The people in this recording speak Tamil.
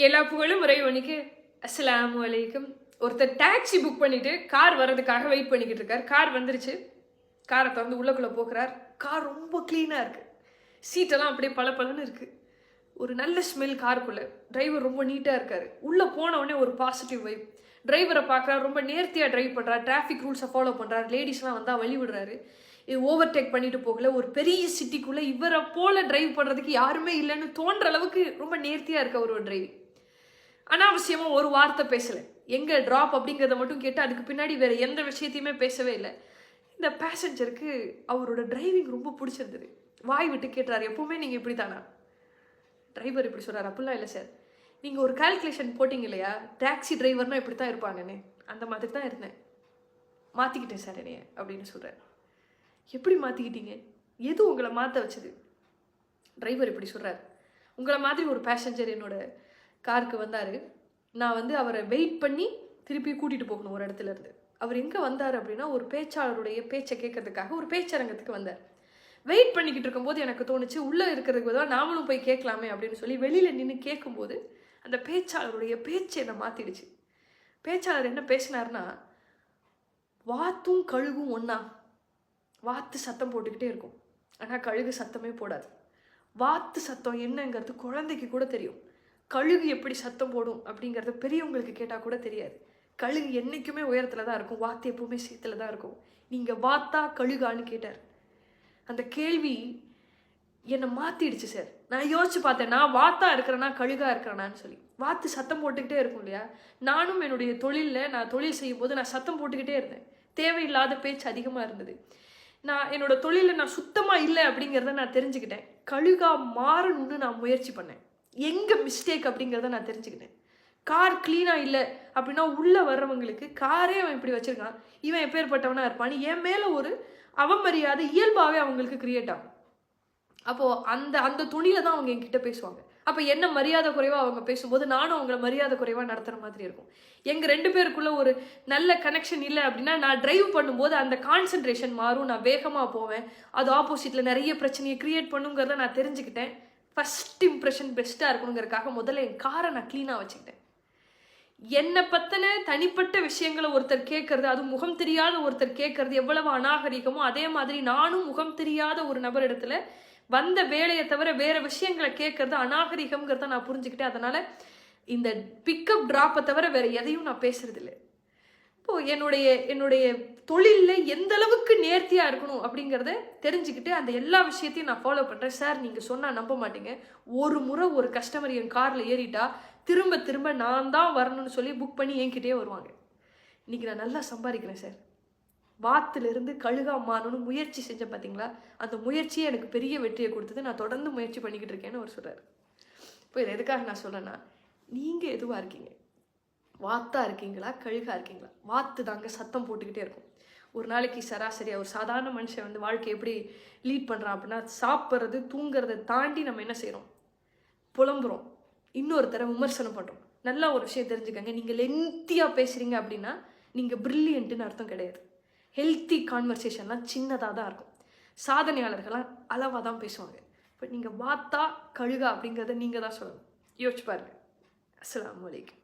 எல்லா புகழும் இறைவனுக்கு. அஸ்ஸலாமு அலைக்கும். ஒருத்தர் டாக்ஸி புக் பண்ணிட்டு கார் வர்றதுக்காக வெயிட் பண்ணிக்கிட்டு இருக்கார். கார் வந்துருச்சு. காரை திறந்து உள்ளக்குள்ள போகிறார். கார் ரொம்ப கிளீனா இருக்கு. சீட்டெல்லாம் அப்படியே பளபளன்னு இருக்கு. ஒரு நல்ல ஸ்மெல் காருக்குள்ள. டிரைவர் ரொம்ப நீட்டா இருக்காரு. உள்ள போன உடனே ஒரு பாசிட்டிவ் வைப். டிரைவரை பார்க்குறாரு. ரொம்ப நேர்த்தியா டிரைவ் பண்றாரு. டிராஃபிக் ரூல்ஸை ஃபாலோ பண்றாரு. லேடிஸ்லாம் வந்தா வழி விடுறாரு. இது ஓவர்டேக் பண்ணிட்டு போகல. ஒரு பெரிய சிட்டிக்குள்ள இவரை போல டிரைவ் பண்றதுக்கு யாருமே இல்லைன்னு தோன்ற அளவுக்கு ரொம்ப நேர்த்தியா இருக்க ஒரு டிரைவிங். அனாவசியமா ஒரு வார்த்தை பேசலை. எங்க ட்ராப் அப்படிங்கிறத மட்டும் கேட்டு அதுக்கு பின்னாடி வேற எந்த விஷயத்தையுமே பேசவே இல்லை. இந்த பேசஞ்சருக்கு அவரோட டிரைவிங் ரொம்ப பிடிச்சிருந்தது. வாய் விட்டு கேட்டுறாரு, எப்பவுமே நீங்க இப்படி தானா? டிரைவர் இப்படி சொல்றாரு, அப்படிலாம் இல்லை சார். நீங்க ஒரு கால்குலேஷன் போட்டிங்க இல்லையா, டாக்ஸி டிரைவர்னா இப்படி தான் இருப்பாங்கன்னு, அந்த மாதிரி தான் இருந்தேன். மாத்திக்கிட்டேன் சார் என்னைய அப்படின்னு சொல்றாரு. எப்படி மாத்திக்கிட்டீங்க? எது உங்களை மாத்த வச்சது? டிரைவர் இப்படி சொல்றாரு, உங்களை மாதிரி ஒரு பேசஞ்சர் என்னோட காருக்கு வந்தார். நான் அவரை வெயிட் பண்ணி திருப்பி கூட்டிகிட்டு போகணும் ஒரு இடத்துல இருந்து. அவர் எங்கே வந்தார் அப்படின்னா, ஒரு பேச்சாளருடைய பேச்சை கேட்கறதுக்காக ஒரு பேச்சரங்கத்துக்கு வந்தார். வெயிட் பண்ணிக்கிட்டு இருக்கும்போது எனக்கு தோணுச்சு, உள்ளே இருக்கிறதுக்கு பதிலாக நாமளும் போய் கேட்கலாமே அப்படின்னு சொல்லி வெளியில் நின்று கேட்கும்போது அந்த பேச்சாளருடைய பேச்சு என்னை மாற்றிடுச்சு. பேச்சாளர் என்ன பேசினார்னா, வாத்தும் கழுகும் ஒன்றா? வாத்து சத்தம் போட்டுக்கிட்டே இருக்கும், ஆனால் கழுகு சத்தமே போடாது. வாத்து சத்தம் என்னங்கிறது குழந்தைக்கு கூட தெரியும். கழுகு எப்படி சத்தம் போடும் அப்படிங்கிறது பெரியவங்களுக்கு கேட்டால் கூட தெரியாது. கழுகு என்றைக்குமே உயரத்தில் தான் இருக்கும், வாத்து எப்பவுமே சீத்தில் தான் இருக்கும். நீங்கள் வாத்தா கழுகான்னு கேட்டார். அந்த கேள்வி என்னை மாற்றிடுச்சு சார். நான் யோசிச்சு பார்த்தேன், நான் வாத்தா இருக்கிறேன்னா கழுகா இருக்கிறேனான்னு சொல்லி. வாத்து சத்தம் போட்டுக்கிட்டே இருக்கும் இல்லையா? நானும் என்னுடைய தொழிலில் நான் தொழில் செய்யும் போது நான் சத்தம் போட்டுக்கிட்டே இருந்தேன். தேவையில்லாத பேச்சு அதிகமாக இருந்தது. நான் என்னோட தொழிலில் நான் சுத்தமாக இல்லை அப்படிங்கிறத நான் தெரிஞ்சுக்கிட்டேன். கழுகா மாறணும்னு நான் முயற்சி பண்ணேன். எங்கே மிஸ்டேக் அப்படிங்கிறத நான் தெரிஞ்சுக்கிட்டேன். கார் கிளீனாக இல்லை அப்படின்னா உள்ளே வர்றவங்களுக்கு காரே அவன் இப்படி வச்சுருக்கான், இவன் எப்பேற்பட்டவனாக இருப்பான்னு என் மேலே ஒரு அவமரியாதை இயல்பாகவே அவங்களுக்கு கிரியேட் ஆகும். அப்போது அந்த அந்த துணியில் தான் அவங்க என்கிட்ட பேசுவாங்க. அப்போ என்ன மரியாதை குறைவாக அவங்க பேசும்போது நானும் அவங்கள மரியாதை குறைவாக நடத்துகிற மாதிரி இருக்கும். எங்கள் 2 பேருக்குள்ளே ஒரு நல்ல கனெக்ஷன் இல்லை அப்படின்னா நான் டிரைவ் பண்ணும்போது அந்த கான்சன்ட்ரேஷன் மாறும், நான் வேகமாக போவேன். அது ஆப்போசிட்டில் நிறைய பிரச்சனையை கிரியேட் பண்ணுங்கிறத நான் தெரிஞ்சுக்கிட்டேன். ஃபஸ்ட் இம்ப்ரெஷன் பெஸ்ட்டாக இருக்கணுங்கிறதுக்காக முதல்ல என் காரை நான் க்ளீனாக வச்சுக்கிட்டேன். என்னை பற்றின தனிப்பட்ட விஷயங்களை ஒருத்தர் கேட்கறது, அது முகம் தெரியாத ஒருத்தர் கேட்கறது எவ்வளவு அநாகரிகமோ அதே மாதிரி நானும் முகம் தெரியாத ஒரு நபர் இடத்துல வந்த வேலையை தவிர வேற விஷயங்களை கேட்கறது அநாகரிகம்ங்கிறத நான் புரிஞ்சுக்கிட்டேன். அதனால இந்த பிக்கப் ட்ராப்பை தவிர வேற எதையும் நான் பேசுறது இல்லை. இப்போது என்னுடைய தொழிலில் எந்த அளவுக்கு நேர்த்தியாக இருக்கணும் அப்படிங்கிறத தெரிஞ்சுக்கிட்டு அந்த எல்லா விஷயத்தையும் நான் ஃபாலோ பண்ணுறேன். சார் நீங்கள் சொன்னால் நம்ப மாட்டீங்க, ஒரு முறை ஒரு கஸ்டமர் என் காரில் ஏறிட்டா திரும்ப திரும்ப நான் தான் வரணும்னு சொல்லி புக் பண்ணி என்கிட்டயே வருவாங்க. இன்றைக்கி நான் நல்லா சம்பாதிக்கிறேன் சார். வாத்திலிருந்து கழுகா மாறணும்னு முயற்சி செஞ்சேன் பார்த்தீங்களா, அந்த முயற்சியே எனக்கு பெரிய வெற்றியை கொடுத்தது. நான் தொடர்ந்து முயற்சி பண்ணிக்கிட்டு இருக்கேன்னு அவர் சொல்கிறார். இப்போ இது எதுக்காக நான் சொல்கிறேன்னா, நீங்கள் எதுவாக இருக்கீங்க? வாத்தா இருக்கீங்களா கழுகா இருக்கீங்களா? வாத்து தாங்க சத்தம் போட்டுக்கிட்டே இருக்கும். ஒரு நாளைக்கு சராசரியாக ஒரு சாதாரண மனுஷன் வாழ்க்கை எப்படி லீட் பண்ணுறான் அப்படின்னா, சாப்பிட்றது தூங்குறதை தாண்டி நம்ம என்ன செய்கிறோம்? புலம்புறோம், இன்னொருத்தரை விமர்சனம் பண்ணுறோம். நல்லா ஒரு விஷயம் தெரிஞ்சுக்கங்க, நீங்கள் லென்த்தியாக பேசுகிறீங்க அப்படின்னா நீங்கள் பிரில்லியன்ட்டுன்னு அர்த்தம் கிடையாது. ஹெல்த்தி கான்வர்சேஷன்லாம் சின்னதாக தான் இருக்கும். சாதனையாளர்கள்லாம் அளவாக தான் பேசுவாங்க. இப்போ நீங்கள் வாத்தா கழுகா அப்படிங்கிறத நீங்கள் தான் சொல்லணும். யோசிச்சு பாருங்க. அஸ்ஸலாமு அலைக்கும்.